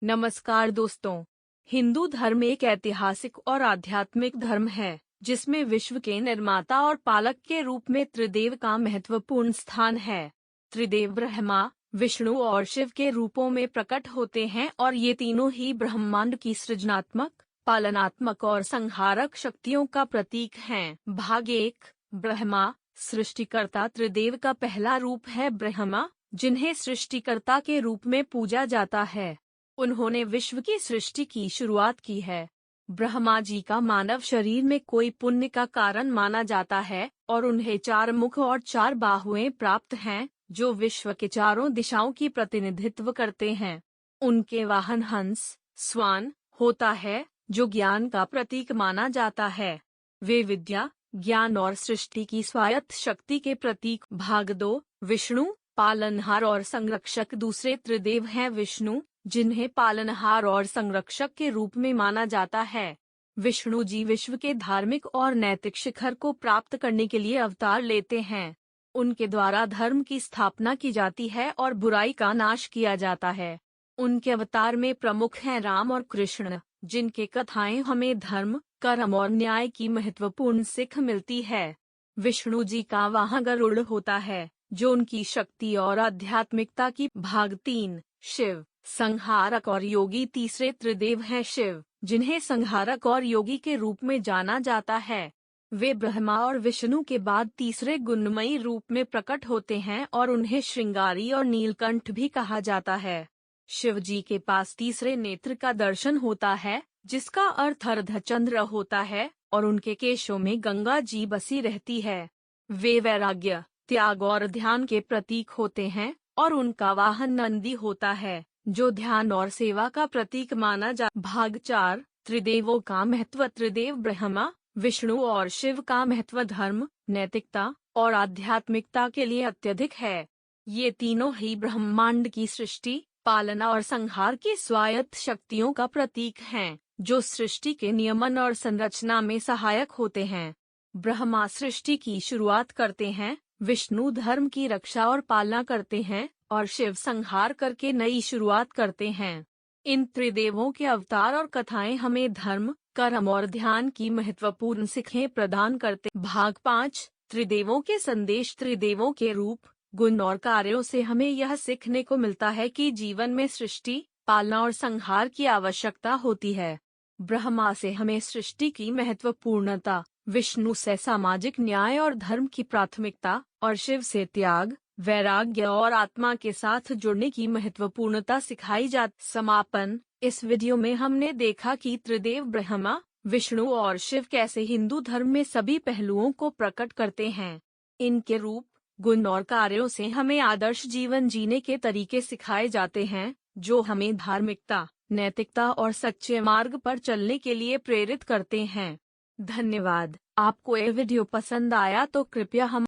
नमस्कार दोस्तों। हिंदू धर्म एक ऐतिहासिक और आध्यात्मिक धर्म है जिसमें विश्व के निर्माता और पालक के रूप में त्रिदेव का महत्वपूर्ण स्थान है। त्रिदेव ब्रह्मा, विष्णु और शिव के रूपों में प्रकट होते हैं और ये तीनों ही ब्रह्मांड की सृजनात्मक, पालनात्मक और संहारक शक्तियों का प्रतीक हैं। भाग 1। ब्रह्मा, सृष्टिकर्ता। त्रिदेव का पहला रूप है ब्रह्मा, जिन्हें सृष्टिकर्ता के रूप में पूजा जाता है। उन्होंने विश्व की सृष्टि की शुरुआत की है। ब्रह्मा जी का मानव शरीर में कोई पुण्य का कारण माना जाता है और उन्हें 4 मुख और 4 बाहुएं प्राप्त हैं, जो विश्व के चारों दिशाओं की प्रतिनिधित्व करते हैं। उनके वाहन हंस, स्वान होता है, जो ज्ञान का प्रतीक माना जाता है। वे विद्या, ज्ञान और सृष्टि की स्वायत्त शक्ति के प्रतीक। भाग 2। विष्णु, पालनहार और संरक्षक। दूसरे त्रिदेव हैं विष्णु, जिन्हें पालनहार और संरक्षक के रूप में माना जाता है। विष्णु जी विश्व के धार्मिक और नैतिक शिखर को प्राप्त करने के लिए अवतार लेते हैं। उनके द्वारा धर्म की स्थापना की जाती है और बुराई का नाश किया जाता है। उनके अवतार में प्रमुख हैं राम और कृष्ण, जिनके कथाएं हमें धर्म, कर्म और न्याय की महत्वपूर्ण सीख मिलती है। विष्णु जी का वाहन गरुड़ होता है, जो उनकी शक्ति और आध्यात्मिकता की। भाग 3। शिव, संहारक और योगी। तीसरे त्रिदेव हैं शिव, जिन्हें संहारक और योगी के रूप में जाना जाता है। वे ब्रह्मा और विष्णु के बाद तीसरे गुणमयी रूप में प्रकट होते हैं और उन्हें श्रृंगारी और नीलकंठ भी कहा जाता है। शिव जी के पास तीसरे नेत्र का दर्शन होता है, जिसका अर्थ अर्धचंद्र होता है, और उनके केशों में गंगा जी बसी रहती है। वे वैराग्य, त्याग और ध्यान के प्रतीक होते हैं और उनका वाहन नंदी होता है, जो ध्यान और सेवा का प्रतीक माना जा। भाग 4। त्रिदेवों का महत्व। त्रिदेव ब्रह्मा, विष्णु और शिव का महत्व धर्म, नैतिकता और आध्यात्मिकता के लिए अत्यधिक है। ये तीनों ही ब्रह्मांड की सृष्टि, पालना और संहार की स्वायत्त शक्तियों का प्रतीक हैं, जो सृष्टि के नियमन और संरचना में सहायक होते हैं। ब्रह्मा सृष्टि की शुरुआत करते हैं, विष्णु धर्म की रक्षा और पालना करते हैं और शिव संहार करके नई शुरुआत करते हैं। इन त्रिदेवों के अवतार और कथाएं हमें धर्म, कर्म और ध्यान की महत्वपूर्ण सीखें प्रदान करते। भाग 5। त्रिदेवों के संदेश। त्रिदेवों के रूप, गुण और कार्यों से हमें यह सीखने को मिलता है कि जीवन में सृष्टि, पालना और संहार की आवश्यकता होती है। ब्रह्मा से हमें सृष्टि की महत्वपूर्णता, विष्णु से सामाजिक न्याय और धर्म की प्राथमिकता, और शिव से त्याग, वैराग्य और आत्मा के साथ जुड़ने की महत्वपूर्णता सिखाई जाती। समापन। इस वीडियो में हमने देखा कि त्रिदेव ब्रह्मा, विष्णु और शिव कैसे हिंदू धर्म में सभी पहलुओं को प्रकट करते हैं। इनके रूप, गुण और कार्यों से हमें आदर्श जीवन जीने के तरीके सिखाए जाते हैं, जो हमें धार्मिकता, नैतिकता और सच्चे मार्ग पर चलने के लिए प्रेरित करते हैं। धन्यवाद। आपको यह वीडियो पसंद आया तो कृपया हम